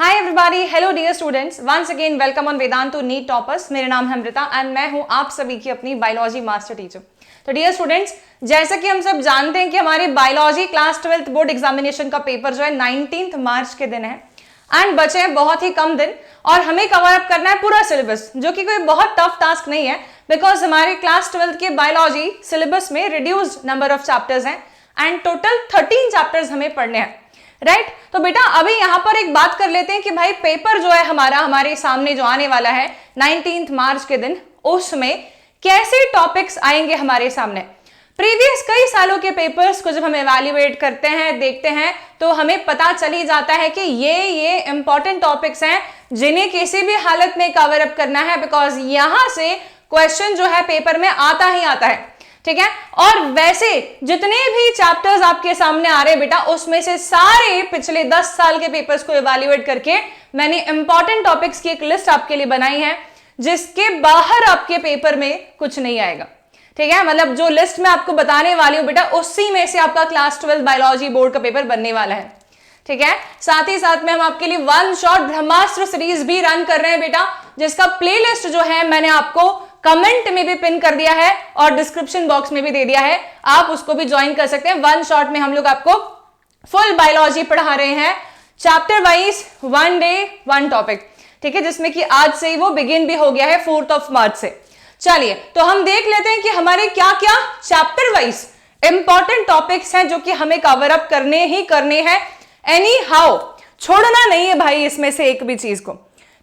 Hi everybody, hello dear students, once again welcome on Vedantu NEET toppers. मेरा नाम है Amrita and मैं हूं आप सभी की अपनी बायोलॉजी मास्टर टीचर। तो डियर स्टूडेंट्स, जैसा कि हम सब जानते हैं कि हमारी biology class 12th board examination का पेपर जो है 19 मार्च के दिन है एंड बचे हैं बहुत ही कम दिन और हमें कवर अप करना है पूरा सिलेबस, जो कि कोई बहुत टफ टास्क नहीं है बिकॉज हमारे क्लास 12th के बायोलॉजी सिलेबस में रिड्यूस्ड नंबर ऑफ चैप्टर्स हैं एंड टोटल 13 चैप्टर्स हमें पढ़ने हैं, राइट। तो बेटा अभी यहां पर एक बात कर लेते हैं कि भाई पेपर जो है हमारे सामने जो आने वाला है 19 मार्च के दिन, उसमें कैसे टॉपिक्स आएंगे हमारे सामने। प्रीवियस कई सालों के पेपर्स को जब हम एवेल्युएट करते हैं, देखते हैं, तो हमें पता चल ही जाता है कि ये इंपॉर्टेंट टॉपिक्स हैं जिन्हें किसी भी हालत में कवर अप करना है बिकॉज यहां से क्वेश्चन जो है पेपर में आता ही आता है, ठीक है। और वैसे जितने भी चैप्टर्स आपके सामने आ रहे हैं बेटा, उसमें से सारे पिछले 10 साल के पेपर्स को इवैल्यूएट करके मैंने इंपॉर्टेंट टॉपिक्स की एक लिस्ट आपके लिए बनाई है जिसके बाहर आपके पेपर में कुछ नहीं आएगा, ठीक है। मतलब जो लिस्ट मैं आपको बताने वाली हूं बेटा, उसी में से आपका क्लास 12 बायोलॉजी बोर्ड का पेपर बनने वाला है, ठीक है। साथ ही साथ में हम आपके लिए वन शॉट ब्रह्मास्त्र सीरीज भी रन कर रहे हैं बेटा, जिसका प्लेलिस्ट जो है मैंने आपको कमेंट में भी पिन कर दिया है और डिस्क्रिप्शन बॉक्स में भी दे दिया है, आप उसको भी ज्वाइन कर सकते हैं। वन शॉट में हम लोग आपको फुल बायोलॉजी पढ़ा रहे हैं, chapter wise, one day one topic, ठीक है, जिसमें कि आज से ही वो बिगिन भी हो गया है 4 मार्च से। चलिए तो हम देख लेते हैं कि हमारे क्या क्या चैप्टर वाइज इंपॉर्टेंट टॉपिक्स हैं जो कि हमें कवर अप करने ही करने हैं, एनी हाउ छोड़ना नहीं है भाई इसमें से एक भी चीज को,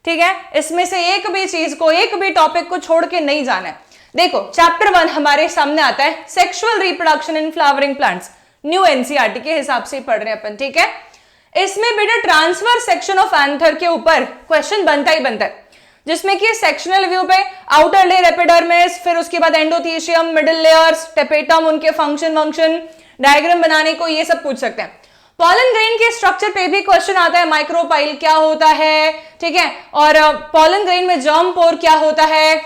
ठीक है। इसमें से एक भी चीज को, एक भी टॉपिक को छोड़ के नहीं जाना है। देखो चैप्टर 1 हमारे सामने आता है sexual reproduction in flowering plants, new NCERT के हिसाब से पढ़ रहे हैं अपन, ठीक है। इसमें बेटा ट्रांसफर सेक्शन ऑफ एंथर के ऊपर क्वेश्चन बनता ही बनता है, जिसमें कि सेक्शनल व्यू पे आउटर लेयर एपिडर्मिस, फिर उसके बाद एंडोथीशियम, मिडिल लेयर्स, टेपेटम, उनके फंक्शन डायग्राम बनाने को ये सब पूछ सकते हैं। पॉलन ग्रेन के स्ट्रक्चर पे भी क्वेश्चन आता है, माइक्रोपाइल क्या होता है, ठीक है, और पॉलन ग्रेन में जर्म पोर क्या होता है,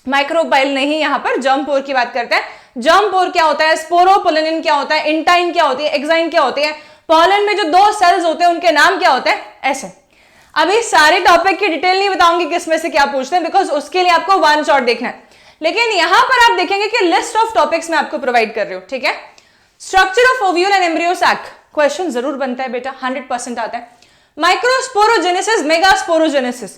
माइक्रोपाइल नहीं, यहां पर जर्म पोर की बात करते हैं। जर्म पोर क्या होता है, स्पोरोपोलिन क्या होता है, इंटाइन क्या होती है, एक्साइन क्या होती है, पॉलन में जो 2 सेल्स होते हैं उनके नाम क्या होते हैं, ऐसे। अभी सारे टॉपिक की डिटेल नहीं बताऊंगी किसमें से क्या पूछते हैं बिकॉज उसके लिए आपको वन शॉट देखना है, लेकिन यहां पर आप देखेंगे कि लिस्ट ऑफ टॉपिक्स मैं आपको प्रोवाइड कर रही हूं, ठीक है। Structure of ovule and embryo sac question जरूर बनता है बेटा, 100% आता है। Microsporogenesis, megasporogenesis,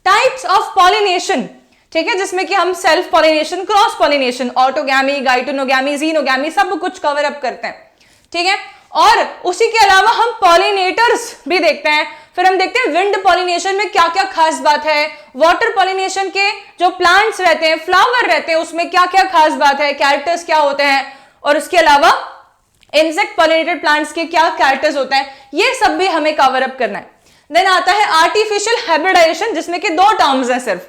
types of pollination, ठीक है, जिसमें कि हम self pollination, cross pollination, autogamy, geitonogamy, xenogamy सब कुछ कवर अप करते हैं, ठीक है। और उसी के अलावा हम पॉलिनेटर्स भी देखते हैं, फिर हम देखते हैं विंड पॉलिनेशन में क्या क्या खास बात है, वाटर पॉलिनेशन के जो प्लांट्स रहते हैं, फ्लावर रहते हैं, उसमें क्या क्या खास बात है, कैरेक्टर्स क्या होते हैं, और उसके अलावा इंसेक्ट पॉलिनेटेड प्लांट्स के क्या कैरेक्टर्स होते हैं, ये सब भी हमें कवर अप करना है। देन आता है आर्टिफिशियल हाइब्रिडाइजेशन, जिसमें कि 2 टर्म्स हैं सिर्फ,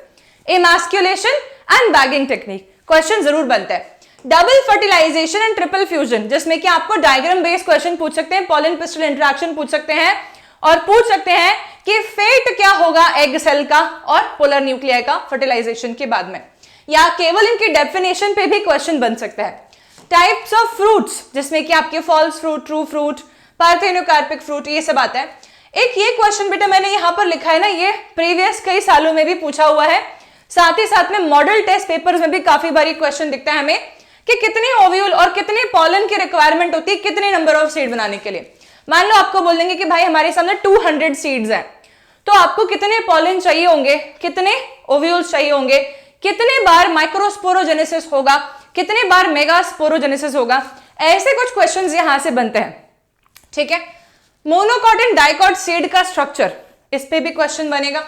emasculation and bagging technique, question जरूर बनता है। Double fertilization and triple fusion, जिसमें कि आपको डायग्राम बेस्ड क्वेश्चन पूछ सकते हैं, पॉलन पिस्टल इंटरेक्शन पूछ सकते हैं, और पूछ सकते हैं कि फेट क्या होगा एग सेल का और पोलर न्यूक्लियाई का फर्टिलाइजेशन के बाद में, या केवल इनकी डेफिनेशन पे भी क्वेश्चन बन सकता है। टाइप्स ऑफ फ्रूट्स, जिसमें कि आपके false fruit, true fruit, parthenocarpic fruit, ये सब आता है। एक ये क्वेश्चन बेटा मैंने यहां पर लिखा है ना, ये प्रीवियस कई सालों में भी पूछा हुआ है, साथ ही साथ में मॉडल टेस्ट पेपर्स में भी काफी बारी क्वेश्चन दिखता है हमें कि कितने ओव्यूल और कितने पॉलन की रिक्वायरमेंट होती है कितने नंबर ऑफ सीड बनाने के लिए। मान लो आपको बोल देंगे कि भाई हमारे सामने 200 सीड्स हैं, तो आपको कितने पॉलन चाहिए होंगे, कितने ओव्यूल्स चाहिए होंगे, कितने बार माइक्रोस्पोरोजेनेसिस होगा, कितने बार मेगास्पोरोजेनेसिस होगा, ऐसे कुछ क्वेश्चंस यहां से बनते हैं, ठीक है। मोनोकॉट एंड डाइकॉट सीड का स्ट्रक्चर, इस पे भी क्वेश्चन बनेगा।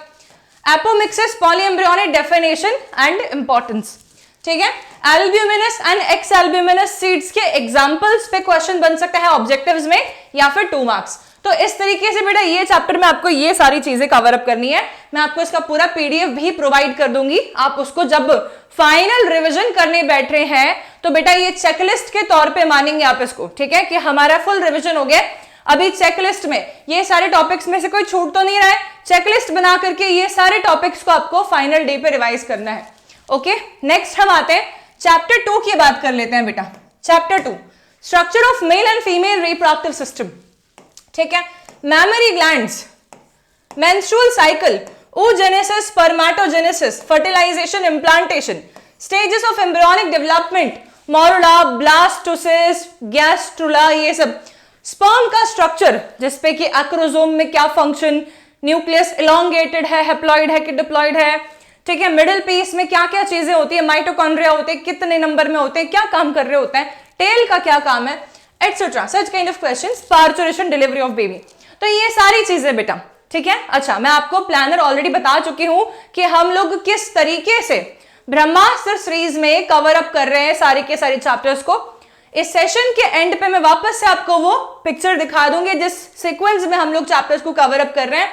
एपोमिक्सिस पॉलीएम्ब्रियोनिक डेफिनेशन एंड इंपॉर्टेंस, ठीक है। Albuminous and x albuminous seeds के एग्जांपल्स पे क्वेश्चन बन सकता है ऑब्जेक्टिव्स में, या फिर 2 मार्क्स। तो इस तरीके से बेटा ये चैप्टर में आपको ये सारी चीजें कवर अप करनी है। मैं आपको इसका पूरा पीडीएफ भी प्रोवाइड कर दूंगी, आप उसको जब फाइनल रिवीजन करने बैठ रहे हैं तो बेटा ये चेकलिस्ट के तौर पे मानेंगे आप इसको, ठीक है, कि हमारा फुल रिवीजन हो गया। अभी चेकलिस्ट में ये सारे टॉपिक्स में से कोई छूट तो नहीं रहा है, चेकलिस्ट बना करके ये सारे टॉपिक्स को आपको फाइनल डे पे रिवाइज करना है, ओके। नेक्स्ट हम आते हैं चैप्टर 2 की बात कर लेते हैं बेटा। Chapter 2 structure of male and female reproductive system, ठीक है। Memory glands, menstrual cycle, oogenesis, spermatogenesis, fertilization, implantation, stages of embryonic development, morula, blastocyst, gastrula, ये सब स्पर्म का स्ट्रक्चर जिसपे कि एक्रोसोम में क्या फंक्शन, न्यूक्लियस इलोंगेटेड है, हेप्लॉइड है कि डिप्लॉइड है, ठीक है, मिडिल पीस में क्या क्या चीजें होती है, माइटोकॉन्ड्रिया होते हैं, कितने नंबर में होते हैं, क्या काम कर रहे होते हैं, टेल का क्या काम है, etcetera, such kind of questions, parturition, delivery of baby. तो ये सारी चीजें बेटा, ठीक है। अच्छा, मैं आपको प्लानर ऑलरेडी बता चुकी हूं कि हम लोग किस तरीके से ब्रह्मास्त्र सीरीज में कवर अप कर रहे हैं सारे के सारे चैप्टर्स को। इस सेशन के एंड पे मैं वापस से आपको वो पिक्चर दिखा दूंगी जिस सीक्वेंस में हम लोग चैप्टर्स को कवर अप कर रहे हैं।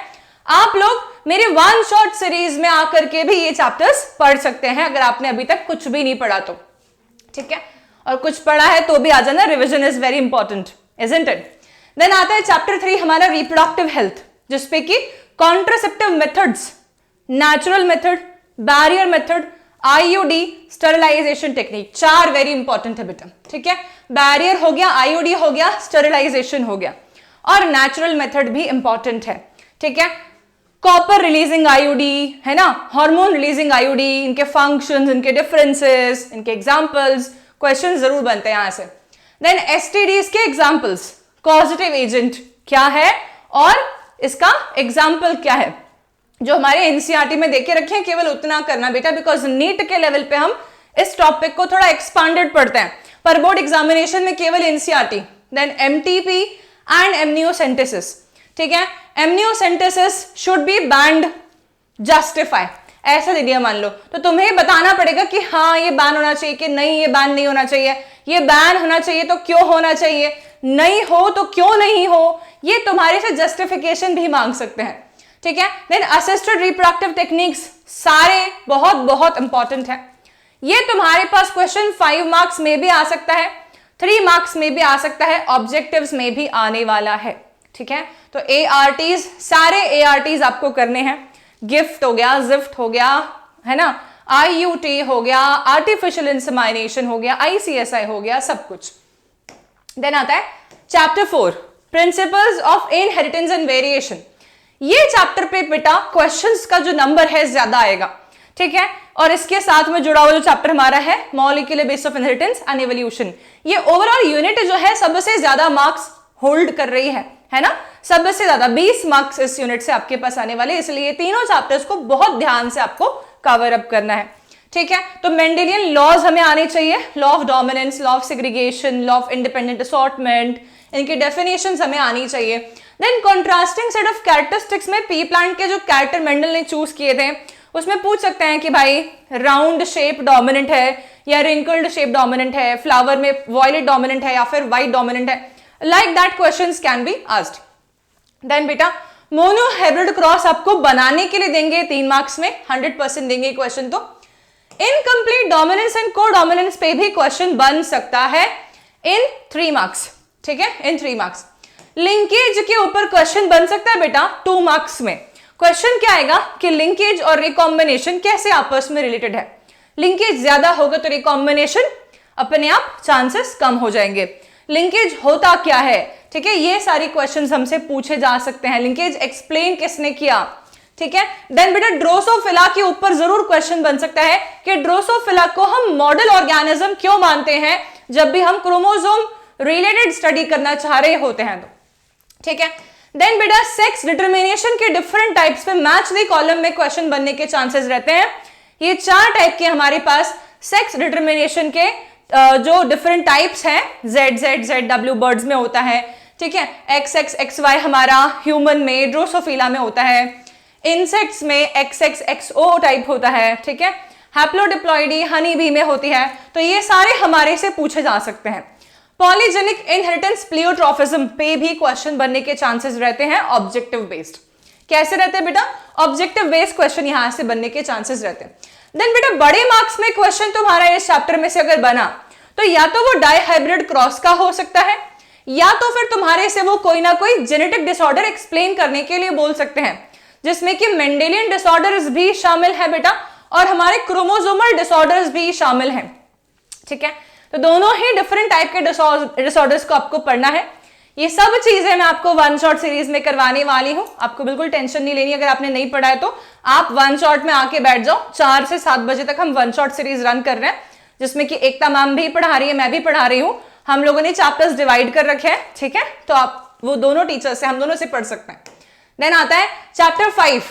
आप लोग मेरे वन शॉट सीरीज में आकर के भी ये चैप्टर्स पढ़ सकते हैं अगर आपने अभी तक कुछ भी नहीं पढ़ा तो, ठीक है, और कुछ पढ़ा है तो भी आ जाना, revision is very important, isn't it. Then आता है चैप्टर 3 हमारा रिप्रोडक्टिव हेल्थ, जिसपे कि contraceptive methods, natural method, barrier method, IUD, sterilization technique, 4 very important है बेटा, ठीक है। बैरियर हो गया, आईयूडी हो गया, स्टरलाइजेशन हो गया, और नेचुरल मेथड भी इंपॉर्टेंट है, ठीक है। कॉपर रिलीजिंग आईयूडी है ना, हार्मोन रिलीजिंग आईयूडी, इनके फंक्शंस, इनके डिफरेंसेस, इनके एग्जांपल्स, क्वेश्चन जरूर बनते हैं यहां से। देन एसटीडीज के एग्जांपल्स, कॉजेटिव एजेंट क्या है और इसका एग्जाम्पल क्या है, जो हमारे एनसीईआरटी में देखे रखे हैं, केवल उतना करना बेटा, बिकॉज नीट के लेवल पे हम इस टॉपिक को थोड़ा एक्सपांडेड पढ़ते हैं, पर बोर्ड एग्जामिनेशन में केवल NCERT. Then MTP and amniocentesis, ठीक है, amniocentesis should be banned, justify, ऐसा दे दिया मान लो, तो तुम्हें बताना पड़ेगा कि हाँ ये बैन होना चाहिए कि नहीं ये बैन नहीं होना चाहिए, ये बैन होना चाहिए तो क्यों होना चाहिए, नहीं हो तो क्यों नहीं हो, ये तुम्हारे से जस्टिफिकेशन भी मांग सकते हैं, ठीक है। देन असिस्टेड रिप्रोडक्टिव टेक्निक्स, सारे बहुत बहुत इंपॉर्टेंट है। ये तुम्हारे पास क्वेश्चन 5 मार्क्स में भी आ सकता है, 3 मार्क्स में भी आ सकता है, ऑब्जेक्टिव्स में भी आने वाला है, ठीक है। तो एआरटीज, सारे एआरटीज आपको करने हैं, गिफ्ट हो गया, जिफ्ट हो गया, है ना, आईयूटी हो गया, आर्टिफिशियल इंसेमिनेशन हो गया, आईसीएसआई हो गया, सब कुछ। देन आता है chapter 4 principles of inheritance and variation. ये चैप्टर पे बेटा क्वेश्चंस का जो नंबर है ज्यादा आएगा, ठीक है, और इसके साथ में जुड़ा हुआ जो चैप्टर हमारा है molecular base of inheritance and evolution, ये ओवरऑल यूनिट जो है सबसे ज्यादा मार्क्स होल्ड कर रही है ना, सबसे ज्यादा 20 मार्क्स इस यूनिट से आपके पास आने वाले, इसलिए तीनों चैप्टर्स को बहुत ध्यान से आपको कवर अप करना है, ठीक है। तो मेंडेलियन लॉज हमें आने चाहिए, law of dominance, law of segregation, law of independent assortment, इनकी डेफिनेशंस हमें आनी चाहिए। Then contrasting set of characteristics में पी प्लांट के जो कैरेक्टर मेंडल ने चूज किए थे उसमें पूछ सकते हैं कि भाई राउंड शेप डोमिनेंट है या रिंकल्ड शेप डोमिनेंट है, फ्लावर में वॉयलेट डोमिनेंट है या फिर व्हाइट डोमिनेंट है, like that questions can be asked. Then बेटा मोनो हाइब्रिड क्रॉस आपको बनाने के लिए देंगे 3 मार्क्स में, 100% देंगे क्वेश्चन। तो इनकम्प्लीट डोमिनेंस एंड को डोमिनेंस पे भी क्वेश्चन बन सकता है इन 3 मार्क्स, ठीक है, इन 3 मार्क्स। लिंकेज के ऊपर क्वेश्चन बन सकता है बेटा 2 मार्क्स में। क्वेश्चन क्या आएगा कि लिंकेज और रिकॉम्बिनेशन कैसे आपस में रिलेटेड है, लिंकेज ज्यादा होगा तो रिकॉम्बिनेशन अपने आप चांसेस कम हो जाएंगे, लिंकेज होता क्या है, ठीक है, ये सारी क्वेश्चंस हमसे पूछे जा सकते हैं, लिंकेज एक्सप्लेन किसने किया, ठीक है। देन बेटा ड्रोसोफिला के ऊपर जरूर क्वेश्चन बन सकता है कि ड्रोसोफिला को हम मॉडल ऑर्गेनिज्म क्यों मानते हैं जब भी हम क्रोमोसोम रिलेटेड स्टडी करना चाह रहे होते हैं तो, ठीक है। देन बेटा सेक्स डिटर्मिनेशन के डिफरेंट टाइप्स पे मैच द कॉलम में क्वेश्चन बनने के चांसेस रहते हैं। ये 4 टाइप के हमारे पास सेक्स डिटर्मिनेशन के जो डिफरेंट टाइप्स हैं, ZZZW बर्ड्स में होता है, ठीक है, XXXY हमारा ह्यूमन में, ड्रोसोफिला में होता है, इंसेक्ट्स में XXXO टाइप होता है, ठीक है, हैप्लोडिप्लॉइडी हनी बी में होती है। तो ये सारे हमारे से पूछे जा सकते हैं। पॉलीजेनिक इनहेरिटेंस प्लियोट्रॉफिज्म पे भी क्वेश्चन बनने के चांसेस रहते हैं ऑब्जेक्टिव बेस्ड। कैसे रहते हैं बेटा, ऑब्जेक्टिव बेस्ड क्वेश्चन यहां से बनने के चांसेस रहते हैं। देन बेटा बड़े मार्क्स में क्वेश्चन तुम्हारा इस चैप्टर में से अगर बना तो या तो वो डाइहाइब्रिड क्रॉस का हो सकता है या तो फिर तुम्हारे से वो कोई ना कोई जेनेटिक डिसऑर्डर एक्सप्लेन करने के लिए बोल सकते हैं, जिसमें कि मेंडेलियन डिसऑर्डर्स भी शामिल है बेटा और हमारे क्रोमोसोमल डिसऑर्डर्स भी शामिल हैं, ठीक है। तो दोनों ही डिफरेंट टाइप के डिसऑर्डर्स को आपको पढ़ना है। ये सब चीजें मैं आपको वन शॉट सीरीज में करवाने वाली हूं, आपको बिल्कुल टेंशन नहीं लेनी। अगर आपने नहीं पढ़ा है तो आप वन शॉट में आके बैठ जाओ। 4 से 7 बजे तक हम वन शॉट सीरीज रन कर रहे हैं, जिसमें कि एकता मैम भी पढ़ा रही है, मैं भी पढ़ा रही हूं। हम लोगों ने चैप्टर्स डिवाइड कर रखे हैं, ठीक है, तो आप वो दोनों टीचर्स से, हम दोनों से पढ़ सकते हैं। देन आता है चैप्टर 5,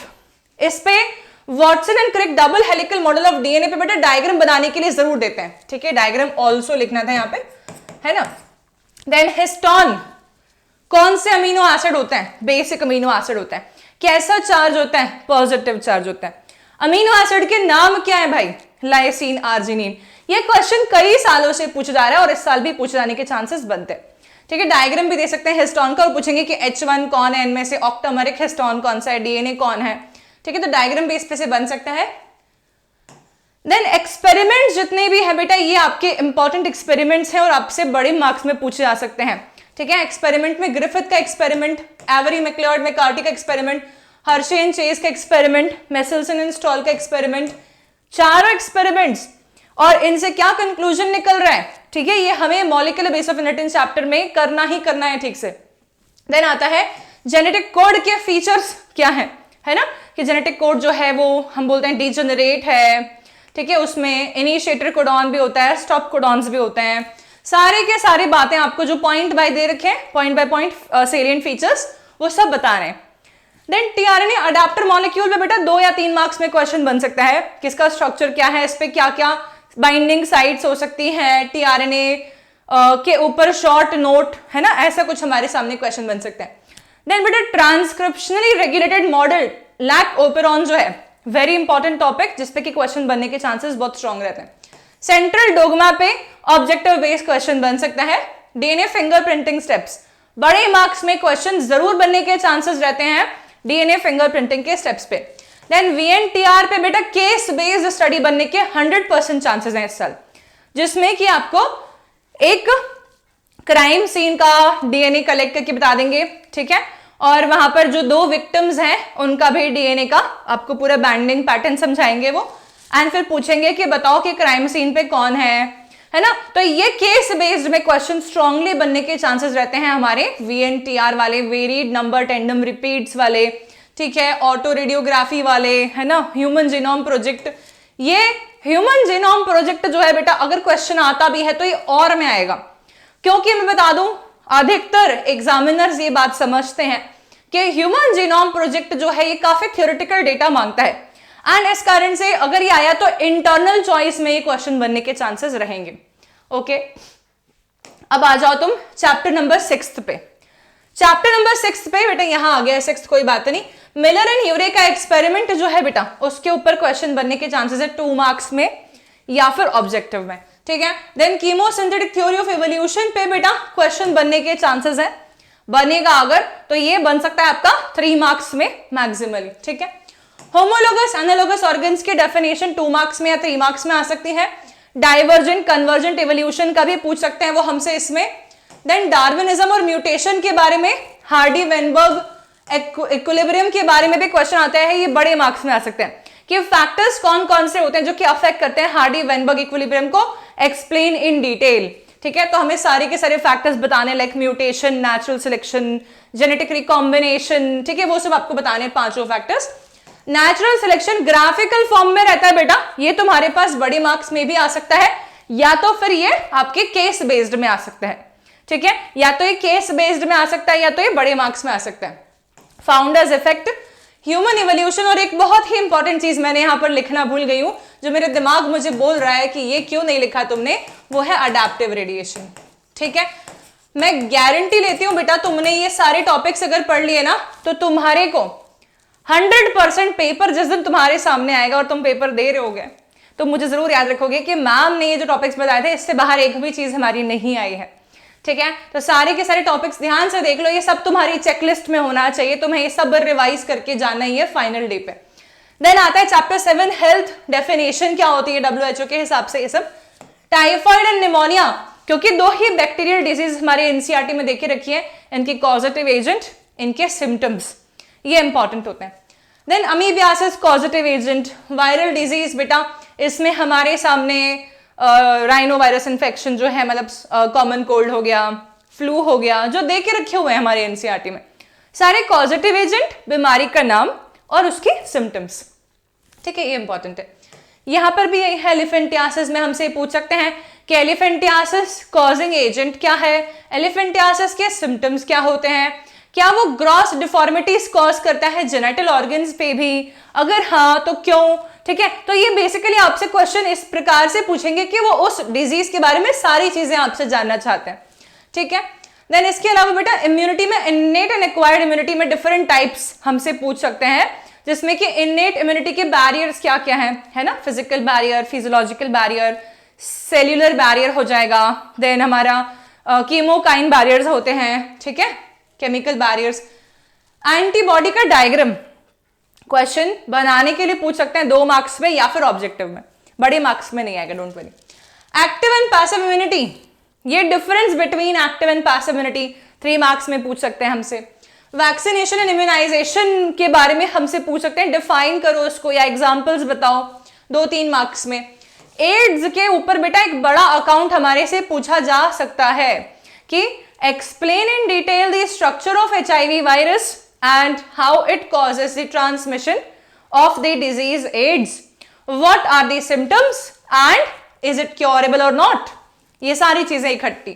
इस पे Watson and Crick double helical model of DNA पे बेटा डायग्राम बनाने के लिए जरूर देते हैं, ठीक है, डायग्राम ऑल्सो लिखना था यहाँ पे, है ना। देन हिस्टोन, कौन से अमीनो एसिड होते हैं? बेसिक अमीनो एसिड होता है। कैसा चार्ज होता है? पॉजिटिव चार्ज होता है। अमीनो एसिड के नाम क्या है भाई? Lysine, arginine. ये क्वेश्चन कई सालों से पूछा जा रहा है और इस साल भी पूछे जाने के चांसेस बनते हैं, ठीक है। डायग्राम भी दे सकते हैं हिस्टोन का और पूछेंगे कि H1 कौन है इनमें से, ऑक्टामेरिक हिस्टोन कौन सा है, डीएनए कौन है, ठीक है, तो डायग्राम बेस पे से बन सकता है। देन एक्सपेरिमेंट जितने भी है बेटा ये आपके इंपॉर्टेंट एक्सपेरिमेंट्स हैं और आपसे बड़े मार्क्स में पूछे जा सकते हैं, ठीक है। एक्सपेरिमेंट में ग्रिफिथ का एक्सपेरिमेंट, एवरी मैक्लिओड मैकार्टी का एक्सपेरिमेंट, हर्शे एंड चेज का एक्सपेरिमेंट, मेसेल्सन एंड स्टॉल का एक्सपेरिमेंट, चारों एक्सपेरिमेंट्स, और इनसे क्या कंक्लूजन निकल रहा है, ठीक है, ये हमें molecular base of inheritance chapter में करना ही करना है, ठीक से। देन आता है जेनेटिक कोड के फीचर्स क्या है ना, कि जेनेटिक कोड जो है वो हम बोलते हैं डीजेनरेट है, ठीक है, उसमें इनिशिएटर कोडॉन भी होता है, स्टॉप कोडॉन्स भी होते हैं, सारे के सारी बातें आपको जो पॉइंट बाय दे रखे हैं, point by point salient features, वो सब बता रहे हैं। देन टीआरएनए अडेप्टर मॉलिक्यूल में बेटा 2 या 3 मार्क्स में क्वेश्चन बन सकता है, किसका स्ट्रक्चर क्या है, इस पे क्या क्या बाइंडिंग साइट्स हो सकती हैं, टीआरएनए के ऊपर शॉर्ट नोट, है ना, ऐसा कुछ हमारे सामने क्वेश्चन बन सकता है। देन बेटा transcriptionally regulated model lac operon जो है, वेरी इंपॉर्टेंट टॉपिक, जिसपे कि क्वेश्चन बनने के चांसेस बहुत स्ट्रॉन्ग रहते हैं। सेंट्रल डोगमा पे ऑब्जेक्टिव बेस्ड क्वेश्चन बन सकता है। डीएनए फिंगरप्रिंटिंग स्टेप्स, बड़े मार्क्स में क्वेश्चन जरूर बनने के चांसेस रहते हैं डीएनए फिंगरप्रिंटिंग के स्टेप्स पे। देन वीएनटीआर पे बेटा केस बेस्ड स्टडी बनने के 100% चांसेस हैं इस साल, जिसमें कि आपको एक क्राइम सीन का डीएनए कलेक्ट करके बता देंगे, ठीक है, और वहां पर जो 2 विक्टिम्स हैं उनका भी डीएनए का आपको पूरा बैंडिंग पैटर्न समझाएंगे वो, एंड फिर पूछेंगे कि बताओ कि क्राइम सीन पे कौन है ना। तो ये केस बेस्ड में क्वेश्चन स्ट्रांगली बनने के चांसेस रहते हैं हमारे वीएनटीआर वाले, वेरिड नंबर टेंडम रिपीट्स वाले, ठीक है, ऑटो रेडियोग्राफी वाले, है ना, ह्यूमन जीनोम प्रोजेक्ट। ये ह्यूमन जीनोम प्रोजेक्ट जो है बेटा अगर क्वेश्चन आता भी है तो ये और में आएगा, क्योंकि मैं बता दूं अधिकतर एग्जामिनर्स ये बात समझते हैं कि ह्यूमन जीनोम प्रोजेक्ट जो है ये काफी थ्योरेटिकल डेटा मांगता है, एंड इस कारण से अगर ये आया तो इंटरनल चॉइस में ये क्वेश्चन बनने के चांसेस रहेंगे। ओके, अब आ जाओ तुम चैप्टर नंबर 6 पे। चैप्टर नंबर 6 पे बेटा यहां आ गया 6, कोई बात नहीं। मिलर एंड यूरे का एक्सपेरिमेंट जो है बेटा उसके ऊपर क्वेश्चन बनने के चांसेस है 2 मार्क्स में या फिर ऑब्जेक्टिव में, ठीक है। Then chemosynthetic theory of evolution पे बेटा क्वेश्चन बनने के चांसेस है, बनेगा अगर तो ये बन सकता है आपका 3 मार्क्स में मैक्सिमली, ठीक है। होमोलोगस एनालोगस ऑर्गन्स की डेफिनेशन 2 मार्क्स में या 3 मार्क्स में आ सकती है। डाइवर्जेंट कन्वर्जेंट इवोल्यूशन का भी पूछ सकते हैं वो हमसे इसमें। देन डार्विनिज्म और म्यूटेशन के बारे में, हार्डी वेनबर्ग इक्विलिब्रियम के बारे में भी क्वेश्चन आता है, ये बड़े मार्क्स में आ सकते हैं कि फैक्टर्स कौन कौन से होते हैं जो कि अफेक्ट करते हैं हार्डी वेनबर्ग इक्विलिब्रियम को, एक्सप्लेन इन डिटेल, ठीक है। तो हमें सारे के सारे फैक्टर्स बताने, like mutation, natural selection, genetic recombination, ठीक है, वो सब आपको बताने 5 factors. Natural selection graphical form में रहता है बेटा, ये तुम्हारे पास बड़े मार्क्स में भी आ सकता है, या तो फिर ये आपके केस बेस्ड में आ सकता है, ठीक है, या तो ये केस बेस्ड में आ सकता है या तो ये बड़े मार्क्स में आ सकता है। फाउंडर्स इफेक्ट, ह्यूमन इवोल्यूशन, और एक बहुत ही इंपॉर्टेंट चीज मैंने यहां पर लिखना भूल गई हूं, जो मेरे दिमाग मुझे बोल रहा है कि ये क्यों नहीं लिखा तुमने, वो है अडैप्टिव रेडिएशन, ठीक है। मैं गारंटी लेती हूं बेटा तुमने ये सारे टॉपिक्स अगर पढ़ लिए ना तो तुम्हारे को 100% पेपर जिस दिन तुम्हारे सामने आएगा और तुम पेपर दे रहे होगे तो मुझे जरूर याद रखोगे कि मैम ने ये जो टॉपिक्स बताए थे इससे बाहर एक भी चीज हमारी नहीं आई है, ठीक है। तो सारे के सारे टॉपिक्स ध्यान से देख लो, ये सब तुम्हारी चेकलिस्ट में होना चाहिए, तुम्हें ये सब रिवाइज करके जाना ही है फाइनल डे पे। देन आता है चैप्टर 7 हेल्थ, डेफिनेशन क्या होती है WHO के हिसाब से, ये सब। टाइफाइड एंड निमोनिया, क्योंकि 2 ही बैक्टीरियल डिजीज हमारे एनसीईआरटी में देखे रखी है, इनकी कॉजेटिव एजेंट, इनके सिम्टम्स, ये इंपॉर्टेंट होते हैं। Then amoebiasis causative agent, viral disease बेटा इसमें हमारे सामने राइनो वायरस इन्फेक्शन जो है, मतलब कॉमन कोल्ड हो गया, फ्लू हो गया, जो दे के रखे हुए हैं हमारे एनसीईआरटी में, सारे कॉजेटिव एजेंट, बीमारी का नाम और उसके सिम्टम्स। ठीक है, ये इंपॉर्टेंट है। यहां पर भी यही है, एलिफेंटियासिस में हमसे पूछ सकते हैं कि एलिफेंटियासिस कॉजिंग एजेंट क्या है, एलिफेंटियासिस के सिम्टम्स क्या होते हैं, क्या वो ग्रॉस डिफॉर्मिटीज कॉज करता है जेनिटल ऑर्गन्स पे भी, अगर हाँ तो क्यों। ठीक है, तो ये बेसिकली आपसे क्वेश्चन इस प्रकार से पूछेंगे कि वो उस डिजीज के बारे में सारी चीजें आपसे जानना चाहते हैं। ठीक है, देन इसके अलावा बेटा इम्यूनिटी में इन्नेट एंड एक्वायर्ड इम्यूनिटी में डिफरेंट टाइप्स हमसे पूछ सकते हैं, जिसमें कि इन्नेट इम्यूनिटी के बैरियर्स क्या क्या हैं, है ना, physical barrier, physiological barrier, cellular barrier हो जाएगा, देन हमारा कीमोकाइन बैरियर्स होते हैं, ठीक है, केमिकल बैरियर्स। एंटीबॉडी का डायग्राम क्वेश्चन बनाने के लिए पूछ सकते हैं 2 मार्क्स में या फिर ऑब्जेक्टिव में, बड़े मार्क्स में नहीं आएगा, don't worry. Active and passive immunity, ये difference between active and passive immunity 3 marks में पूछ सकते हैं हमसे। वैक्सीनेशन एंड इम्यूनाइजेशन के बारे में हमसे पूछ सकते हैं, डिफाइन करो उसको या एग्जांपल्स बताओ, 2-3 मार्क्स में। एड्स के ऊपर बेटा एक बड़ा अकाउंट हमारे से पूछा जा सकता है कि explain in detail the structure of HIV virus and how it causes the transmission of the disease AIDS, what are the symptoms and is it curable or not, ये सारी चीजें इकट्ठी।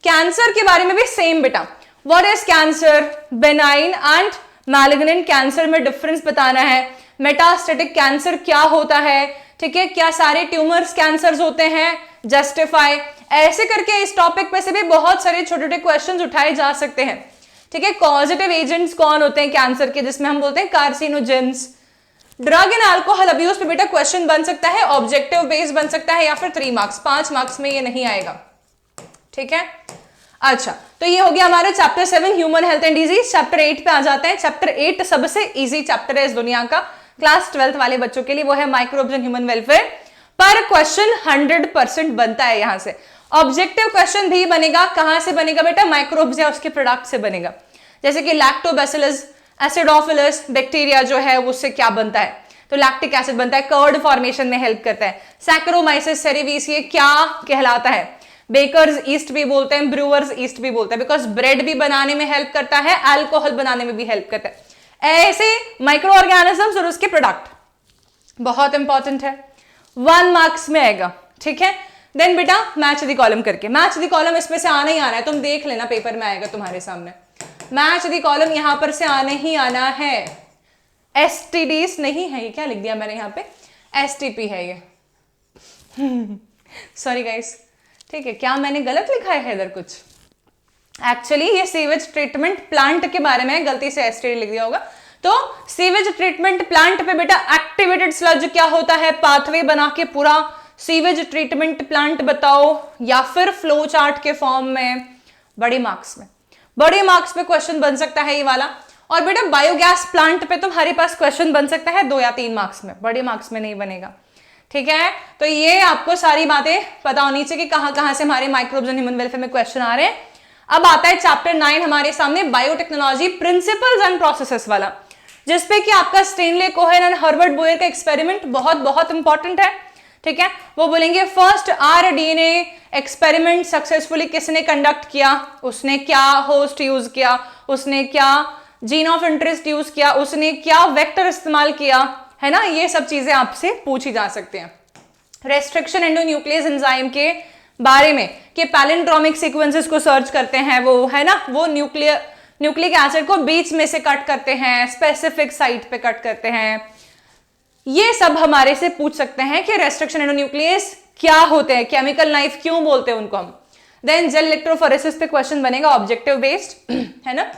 कैंसर के बारे में भी सेम बेटा, what is cancer, benign and malignant cancer में डिफरेंस बताना है, मेटास्टेटिक कैंसर क्या होता है, ठीक है, क्या सारे ट्यूमर्स कैंसर्स होते हैं, जस्टिफाई, ऐसे करके इस टॉपिक पे से भी बहुत सारे छोटे छोटे क्वेश्चंस उठाए जा सकते हैं। ठीक है, कॉजेटिव एजेंट्स कौन होते हैं कैंसर के, जिसमें हम बोलते हैं carcinogens. Drug and alcohol abuse पे बेटा क्वेश्चन बन सकता है, ऑब्जेक्टिव बेस्ड बन सकता है या फिर 3 मार्क्स, 5 मार्क्स में ये नहीं आएगा। ठीक है, अच्छा, तो ये हो गया हमारा chapter 7 human health and disease. Chapter 8 पे आ जाते हैं। चैप्टर 8 सबसे इजी चैप्टर है इस दुनिया का, क्लास 12th वाले बच्चों के लिए, वो है माइक्रोब्स एंड ह्यूमन वेलफेयर। पर क्वेश्चन 100% बनता है यहां से। ऑब्जेक्टिव क्वेश्चन भी बनेगा, कहां से बनेगा बेटा, माइक्रोब्स या उसके प्रोडक्ट से बनेगा, जैसे कि लैक्टोबैसिलस, एसिडोफिलस बैक्टीरिया जो है उससे क्या बनता है, तो लैक्टिक एसिड बनता है, कर्ड फॉर्मेशन में हेल्प करता है। सैक्रोमाइसिस सेरेविस ये क्या कहलाता है, बेकर्स ईस्ट भी बोलते हैं, ब्रूअर्स ईस्ट भी बोलते हैं, बिकॉज ब्रेड भी बनाने में हेल्प करता है, अल्कोहल बनाने में भी हेल्प करता है। ऐसे माइक्रो ऑर्गेनिजम्स और उसके प्रोडक्ट बहुत इंपॉर्टेंट है, 1 मार्क्स में आएगा। ठीक है, देन बेटा मैच द कॉलम करके, मैच द कॉलम इसमें से आना ही आना है, तुम देख लेना पेपर में आएगा तुम्हारे सामने। मैच द कॉलम यहां पर से आने ही आना है, एसटीडीज नहीं है, ये क्या लिख दिया मैंने यहाँ पे, एसटीपी है ये सॉरी गाइस। ठीक है, क्या मैंने गलत लिखा है इधर कुछ, एक्चुअली ये सीवेज ट्रीटमेंट प्लांट के बारे में गलती से एसटीडी लिख दिया होगा। तो सीवेज ट्रीटमेंट प्लांट पे बेटा एक्टिवेटेड स्लज क्या होता है, पाथवे बना के पूरा सीवेज ट्रीटमेंट प्लांट बताओ, या फिर फ्लो चार्ट के फॉर्म में, बड़े मार्क्स में, बड़े मार्क्स पे क्वेश्चन बन सकता है ये वाला। और बेटा बायोगैस प्लांट पे तुम्हारे पास क्वेश्चन बन सकता है 2 या 3 मार्क्स में, बड़े मार्क्स में नहीं बनेगा। ठीक है, तो ये आपको सारी बातें पता होनी चाहिए कि कहां कहां से हमारे माइक्रोब्स एंड ह्यूमन वेलफेयर में क्वेश्चन आ रहे हैं। अब आता है चैप्टर 9 हमारे सामने, बायोटेक्नोलॉजी प्रिंसिपल्स एंड प्रोसेसेस वाला, जिसपे कि आपका Stanley Cohen and Herbert Boyer का एक्सपेरिमेंट बहुत बहुत इंपॉर्टेंट है। ठीक है, वो बोलेंगे फर्स्ट आरडीएनए एक्सपेरिमेंट सक्सेसफुली किसने कंडक्ट किया, उसने क्या होस्ट यूज किया, उसने क्या जीन ऑफ इंटरेस्ट यूज किया, उसने क्या वेक्टर इस्तेमाल किया, है ना, ये सब चीजें आपसे पूछी जा सकती हैं। रेस्ट्रिक्शन एंडोन्यूक्लियस एंजाइम के बारे में कि पैलिंड्रोमिक सीक्वेंसेस को सर्च करते हैं, वो है ना, वो न्यूक्लिक एसिड को बीच में से कट करते हैं, स्पेसिफिक साइट पे कट करते हैं, ये सब हमारे से पूछ सकते हैं कि रेस्ट्रिक्शन एंडोन्यूक्लियस क्या होते हैं, केमिकल नाइफ क्यों बोलते हैं उनको हम। देन जेल इलेक्ट्रोफोरेसिस पे क्वेश्चन बनेगा ऑब्जेक्टिव बेस्ड, है ना।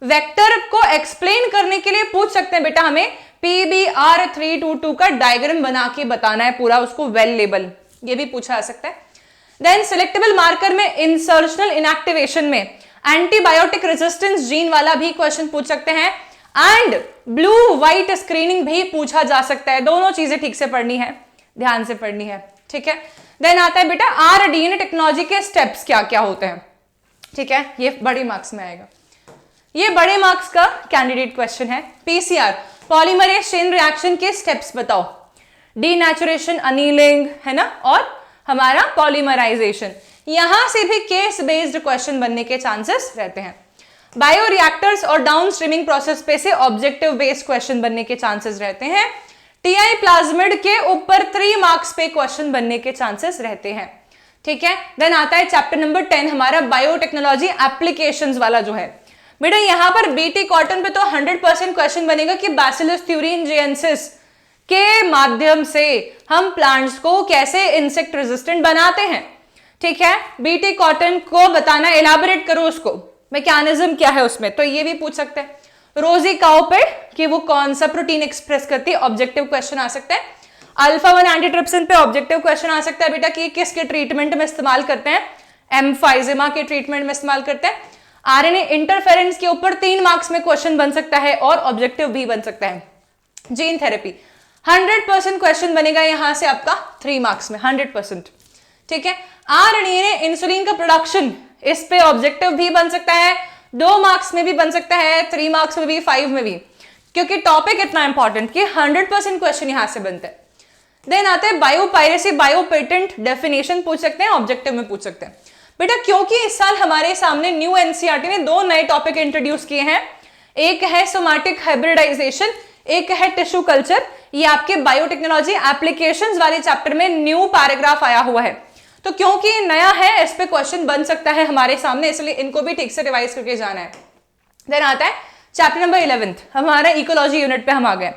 वेक्टर को एक्सप्लेन करने के लिए पूछ सकते हैं बेटा हमें PBr322 का डायग्राम बना के बताना है पूरा, उसको वेल लेबल, ये भी पूछा जा सकता है। देन सिलेक्टेबल मार्कर में इंसर्शनल इनएक्टिवेशन में एंटीबायोटिक रेजिस्टेंस जीन वाला भी क्वेश्चन पूछ सकते हैं, एंड ब्लू व्हाइट स्क्रीनिंग भी पूछा जा सकता है। दोनों चीजें ठीक से पढ़नी है, ध्यान से पढ़नी है। ठीक है, देन आता है बेटा आरडीएनए टेक्नोलॉजी के स्टेप्स क्या क्या होते हैं। ठीक है, ये बड़े मार्क्स में आएगा, ये बड़े मार्क्स का कैंडिडेट क्वेश्चन है। पीसीआर पॉलीमरेज चेन रिएक्शन के स्टेप्स बताओ, डीनेचुरेशन, अनीलिंग, है ना, और हमारा पॉलीमराइजेशन, यहां से भी केस बेस्ड क्वेश्चन बनने के चांसेस रहते हैं। बायोरिएक्टर्स और डाउन स्ट्रीमिंग प्रोसेस पे से ऑब्जेक्टिव बेस्ड क्वेश्चन बनने के चांसेस रहते हैं। टीआई प्लाज्मिड के ऊपर 3 मार्क्स पे क्वेश्चन बनने के चांसेस रहते हैं। ठीक है, देन आता है चैप्टर नंबर 10 हमारा बायोटेक्नोलॉजी एप्लीकेशंस वाला जो है। बेटा यहां पर बीटी कॉटन पे तो 100% क्वेश्चन बनेगा कि बैसिलस थ्यूरिनजिएंसिस के माध्यम से हम प्लांट्स को कैसे इंसेक्ट रेजिस्टेंट बनाते हैं। ठीक है, बीटी कॉटन को बताना, एलाबोरेट करो उसको, मैकेनिज्म क्या है उसमें, तो ये भी पूछ सकते हैं। रोजी काउ पे कि वो कौन सा प्रोटीन एक्सप्रेस करती है, ऑब्जेक्टिव क्वेश्चन आ सकता है। अल्फा 1 एंटीट्रिप्सिन पे ऑब्जेक्टिव क्वेश्चन आ सकता है बेटा कि किसके ट्रीटमेंट में इस्तेमाल करते हैं, एम्फाइजिमा के ट्रीटमेंट में इस्तेमाल करते हैं। आरएनए इंटरफेरेंस के ऊपर 3 मार्क्स में क्वेश्चन बन सकता है और ऑब्जेक्टिव भी बन सकता है। जीन थेरेपी 100% क्वेश्चन बनेगा यहां से आपका 3 मार्क्स में 100%। ठीक है, आरएनए इंसुलिन का प्रोडक्शन, इस पे ऑब्जेक्टिव भी बन सकता है, 2 मार्क्स में भी बन सकता है, 3 मार्क्स में भी, 5 में भी, क्योंकि टॉपिक इतना इंपॉर्टेंट कि 100% क्वेश्चन यहां से बनते हैं। देन आते हैं बायोपायरेसी, बायो पेटेंट डेफिनेशन पूछ सकते हैं, ऑब्जेक्टिव में पूछ सकते हैं। बेटा क्योंकि इस साल हमारे सामने न्यू एनसीईआरटी ने 2 नए टॉपिक इंट्रोड्यूस किए हैं, एक है सोमैटिक हाइब्रिडाइजेशन, एक है टिश्यू कल्चर। ये आपके बायोटेक्नोलॉजी एप्लीकेशंस वाले चैप्टर में न्यू पैराग्राफ आया हुआ है, तो क्योंकि ये नया है इस पे क्वेश्चन बन सकता है हमारे सामने, इसलिए इनको भी ठीक से रिवाइज करके जाना है। देन आता है चैप्टर नंबर 11 हमारा इकोलॉजी यूनिट पे हम आ गए।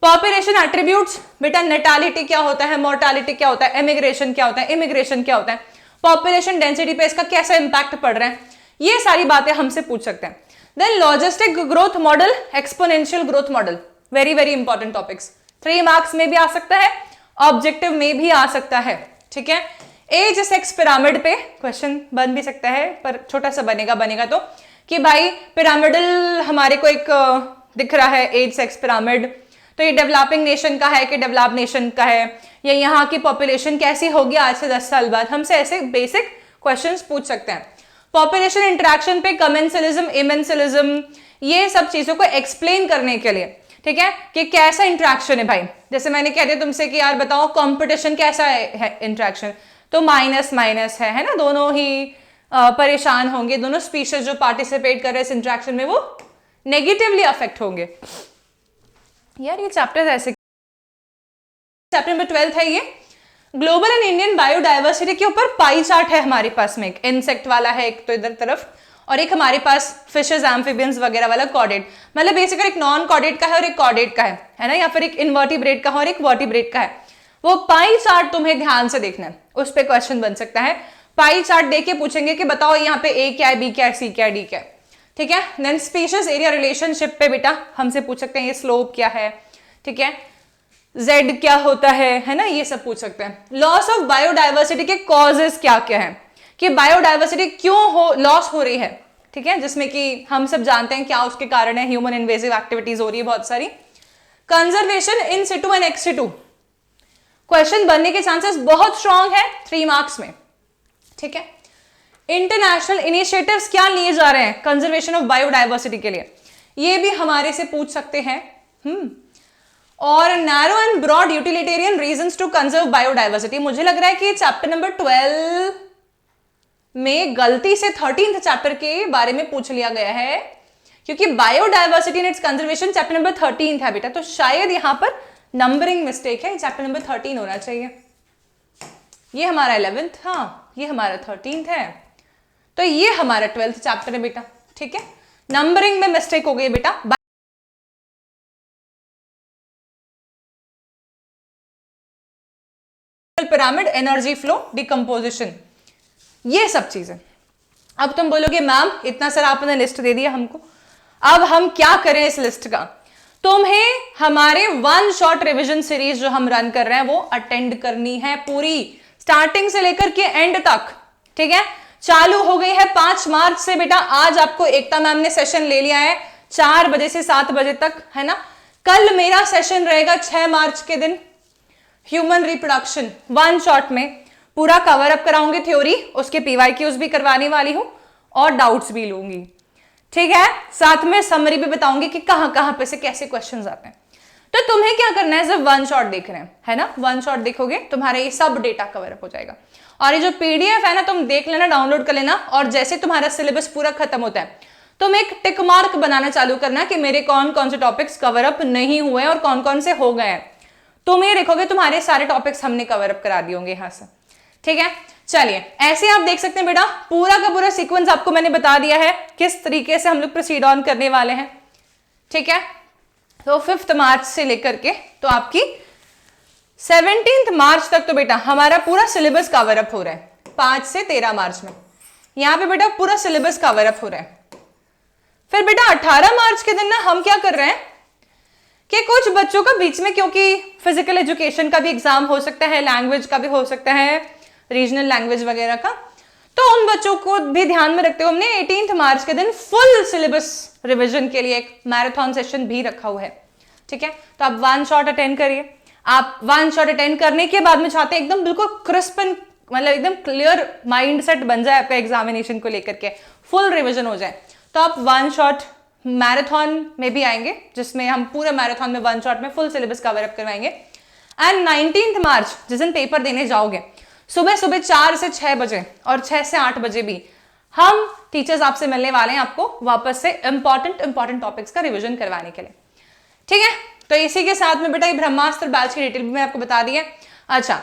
पॉपुलेशन एट्रीब्यूट्स, बेटा नेटालिटी क्या होता है, मोर्टालिटी क्या होता है, इमिग्रेशन क्या होता है, इमिग्रेशन क्या होता है, पॉपुलेशन डेंसिटी पे इसका कैसा इंपैक्ट पड़ रहा है, ये सारी बातें हमसे पूछ सकते हैं। Then logistic growth model, exponential growth model, very very important topics, 3 marks में भी आ सकता है, ऑब्जेक्टिव में भी आ सकता है। ठीक है, एज सेक्स पिरामिड पे क्वेश्चन बन भी सकता है, पर छोटा सा बनेगा तो कि भाई पिरामिडल हमारे को एक दिख रहा है एज सेक्स पिरामिड, तो ये डेवलपिंग नेशन का है कि डेवलप नेशन का है, या यहाँ की पॉपुलेशन कैसी होगी आज से 10 साल बाद, हमसे ऐसे बेसिक क्वेश्चंस पूछ सकते हैं। पॉपुलेशन इंटरेक्शन पे कमेंसलिज्म, इमेंसलिज्म, ये सब चीजों को एक्सप्लेन करने के लिए, ठीक है, कि कैसा इंटरेक्शन है भाई। जैसे मैंने कह दिया तुमसे कि यार बताओ कंपटीशन कैसा है इंटरेक्शन, तो माइनस माइनस है ना, दोनों ही परेशान होंगे, दोनों स्पीशीज जो पार्टिसिपेट कर रहे हैं इस इंटरेक्शन में वो नेगेटिवली अफेक्ट होंगे। यार ये चैप्टर ऐसे, चैप्टर नंबर 12 है ये, ग्लोबल एंड इंडियन बायोडाइवर्सिटी के ऊपर पाई चार्ट है हमारे पास में, एक इंसेक्ट वाला है एक तो इधर तरफ, और एक हमारे पास फिशेस, एम्फिबियंस वगैरह वाला कॉर्डेट, मतलब बेसिकली एक नॉन कॉर्डेट का है और एक कॉर्डेट का है ना, या फिर एक इनवर्टिब्रेट का है और एक वर्टिब्रेट का है। वो पाई चार्ट तुम्हें ध्यान से देखना है, उस पर क्वेश्चन बन सकता है। पाई चार्ट देके पूछेंगे कि बताओ यहाँ पे ए क्या है, बी क्या है, सी क्या है, डी क्या है। ठीक है, देन स्पीशीज एरिया रिलेशनशिप पे बेटा हमसे पूछ सकते हैं ये स्लोप क्या है, ठीक है, जेड क्या होता है ना, ये सब पूछ सकते हैं। लॉस ऑफ बायोडाइवर्सिटी के कॉजेस क्या क्या है, कि बायोडाइवर्सिटी क्यों लॉस हो रही है, ठीक है, जिसमें कि हम सब जानते हैं क्या उसके कारण है, ह्यूमन इन्वेसिव एक्टिविटीज हो रही है बहुत सारी। Conservation in Situ and ex situ, question बनने के चांसेस बहुत स्ट्रांग है 3 मार्क्स में। ठीक है, इंटरनेशनल इनिशिएटिव्स क्या लिए जा रहे हैं कंजर्वेशन ऑफ बायोडाइवर्सिटी के लिए, ये भी हमारे से पूछ सकते हैं। और narrow and broad utilitarian reasons to conserve biodiversity, मुझे लग रहा है कि चैप्टर नंबर 12 में गलती से 13th चैप्टर के बारे में पूछ लिया गया है, क्योंकि biodiversity and it's conservation chapter number 13 है बेटा, तो शायद यहां पर नंबरिंग मिस्टेक है, चैप्टर नंबर 13 होना चाहिए। ये हमारा 11th, हाँ ये हमारा 13th है, तो ये हमारा 12th चैप्टर है बेटा। ठीक है, नंबरिंग में मिस्टेक हो गई बेटा। पिरामिड, एनर्जी फ्लो, डिकम्पोजिशन, ये सब चीजें। अब तुम बोलोगे मैम इतना सारा आपने लिस्ट दे दिया हमको, अब हम क्या करें इस लिस्ट का। तुम्हें हमारे 1 शॉट रिवीजन सीरीज जो हम रन कर रहे हैं वो अटेंड करनी है पूरी, स्टार्टिंग से लेकर के एंड तक। ठीक है, चालू हो गई है 5 मार्च से बेटा। आज आपको एकता मैम ने सेशन ले लिया है 4 बजे से 7 बजे तक, है ना। कल मेरा सेशन रहेगा 6 मार्च के दिन, ह्यूमन रिप्रोडक्शन 1 शॉट में पूरा कवर अप कराऊंगी थ्योरी, उसके पीवाईक्यूज भी करवाने वाली हूं और डाउट्स भी लूंगी। ठीक है, साथ में समरी भी बताऊंगी कि कहां पे से कैसे क्वेश्चंस आते हैं। तो तुम्हें क्या करना है, जब 1 शॉट देख रहे हैं, है ना, 1 शॉट देखोगे तुम्हारे ये सब डेटा कवर अप हो जाएगा। और ये जो पीडीएफ है ना, तुम देख लेना, डाउनलोड कर लेना, और जैसे तुम्हारा सिलेबस पूरा खत्म होता है तुम एक टिक मार्क बनाना चालू करना कि मेरे कौन कौन से टॉपिक्स कवर अप नहीं हुए और कौन कौन से हो गए हैं। तुम ये देखोगे तुम्हारे सारे टॉपिक्स हमने कवर अप करा दिए होंगे यहां से। ठीक है, चलिए ऐसे आप देख सकते हैं बेटा, पूरा का पूरा सीक्वेंस आपको मैंने बता दिया है किस तरीके से हम लोग प्रोसीड ऑन करने वाले हैं। ठीक है, तो 5 मार्च से लेकर के तो आपकी 17 मार्च तक तो बेटा हमारा पूरा सिलेबस कवर अप हो रहा है। 5 से 13 मार्च में यहां पे बेटा पूरा सिलेबस कवर अप हो रहा है। फिर बेटा 18 मार्च के दिन ना हम क्या कर रहे हैं कि कुछ बच्चों का बीच में, क्योंकि फिजिकल एजुकेशन का भी एग्जाम हो सकता है, लैंग्वेज का भी हो सकता है, रीजनल लैंग्वेज वगैरह का, तो उन बच्चों को भी ध्यान में रखते हुए हमने 18 मार्च के दिन फुल सिलेबस रिवीजन के लिए एक मैराथन सेशन भी रखा हुआ है। ठीक है, तो आप 1 शॉट अटेंड करिए। आप 1 शॉट अटेंड करने के बाद में चाहते हैं एकदम बिल्कुल क्रिस्प एंड मतलब एकदम क्लियर माइंड सेट बन जाए आपका एग्जामिनेशन को लेकर के, फुल रिवीजन हो जाए, तो आप 1 शॉट मैराथन में भी आएंगे, जिसमें हम पूरे मैराथन में 1 शॉट में फुल सिलेबस कवर अप करवाएंगे। एंड 19 मार्च जिस दिन पेपर देने जाओगे, सुबह सुबह 4 से 6 बजे और 6 से 8 बजे भी हम टीचर्स आपसे मिलने वाले हैं, आपको वापस से इंपॉर्टेंट टॉपिक्स का रिवीजन करवाने के लिए। ठीक है, तो इसी के साथ में बेटा ये ब्रह्मास्त्र बैच की डिटेल भी मैं आपको बता दी है। अच्छा,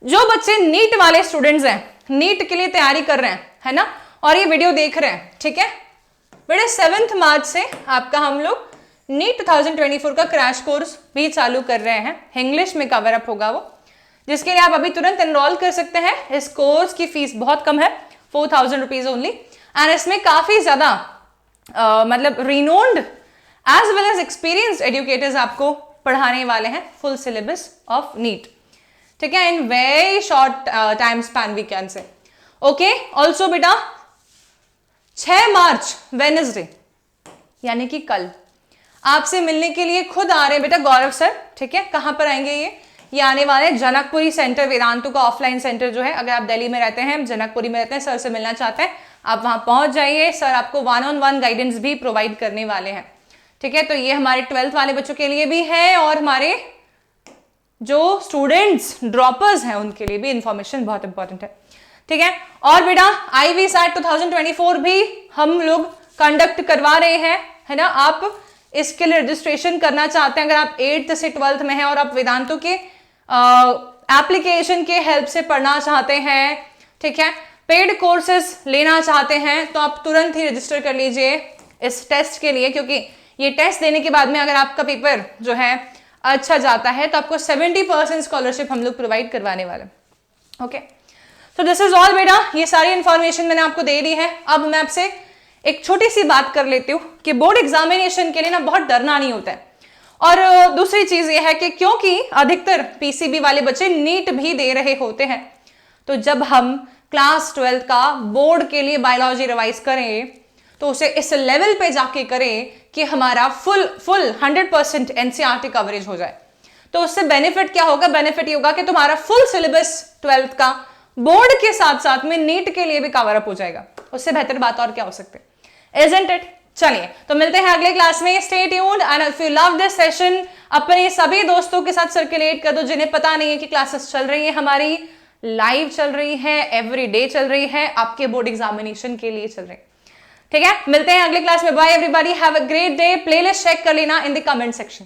जो बच्चे नीट वाले स्टूडेंट्स हैं, नीट के लिए तैयारी कर रहे हैं, है ना, और ये वीडियो देख रहे हैं, ठीक है बेटा, 7 मार्च से आपका हम लोग नीट 2024 का क्रैश कोर्स भी चालू कर रहे हैं। इंग्लिश में कवर अप होगा वो, जिसके लिए आप अभी तुरंत एनरोल कर सकते हैं। इस कोर्स की फीस बहुत कम है, 4000 रुपीज ओनली, एंड इसमें काफी ज्यादा मतलब renowned as well as experienced educators आपको पढ़ाने वाले हैं फुल सिलेबस ऑफ नीट। ठीक है, in very short time span we can say. Okay, also बेटा 6 मार्च वेडनेसडे यानी कि कल आपसे मिलने के लिए खुद आ रहे हैं बेटा गौरव सर। ठीक है, कहां पर आएंगे ये आने वाले जनकपुरी सेंटर, वेदांतु का ऑफलाइन सेंटर जो है, अगर आप दिल्ली में रहते हैं, जनकपुरी में रहते हैं, सर से मिलना चाहते हैं, आप वहां पहुंच जाइए। सर आपको 1-on-1 गाइडेंस भी प्रोवाइड करने वाले हैं। ठीक है, तो ये हमारे 12th वाले बच्चों के लिए भी है और हमारे जो स्टूडेंट्स ड्रॉपर्स हैं उनके लिए भी इंफॉर्मेशन बहुत इंपॉर्टेंट है। ठीक है, और बेटा IVSAT 2024 भी हम लोग कंडक्ट करवा रहे हैं, है ना। आप इसके लिए रजिस्ट्रेशन करना चाहते हैं, अगर आप 8th से 12th में हैं और आप वेदांतु के एप्लीकेशन के हेल्प से पढ़ना चाहते हैं, ठीक है, पेड कोर्सेज लेना चाहते हैं, तो आप तुरंत ही रजिस्टर कर लीजिए इस टेस्ट के लिए, क्योंकि ये टेस्ट देने के बाद में अगर आपका पेपर जो है अच्छा जाता है तो आपको 70% स्कॉलरशिप हम लोग प्रोवाइड करवाने वाले। ओके, तो दिस इज ऑल बेटा, ये सारी इंफॉर्मेशन मैंने आपको दे दी है। अब मैं आपसे एक छोटी सी बात कर लेती हूँ कि बोर्ड एग्जामिनेशन के लिए ना बहुत डरना नहीं होता है। और दूसरी चीज ये है कि क्योंकि अधिकतर PCB वाले बच्चे नीट भी दे रहे होते हैं, तो जब हम क्लास 12 का बोर्ड के लिए बायोलॉजी रिवाइज करें तो उसे इस लेवल पे जाके करें कि हमारा फुल 100% NCERT कवरेज हो जाए। तो उससे बेनिफिट क्या होगा? बेनिफिट ये होगा कि तुम्हारा फुल सिलेबस 12th का बोर्ड के साथ साथ में नीट के लिए भी कवर अप हो जाएगा। उससे बेहतर बात और क्या हो सकती है, इजंट इट? चलिए, तो मिलते हैं अगले क्लास में। Stay tuned and if you love this session, अपने सभी दोस्तों के साथ सर्कुलेट कर दो जिन्हें पता नहीं है कि क्लासेस चल रही है, हमारी लाइव चल रही है, एवरी डे चल रही है, आपके बोर्ड एग्जामिनेशन के लिए चल रही है। ठीक है, मिलते हैं अगले क्लास में। Bye everybody, have a great day. Playlist check कर लेना इन द कमेंट सेक्शन।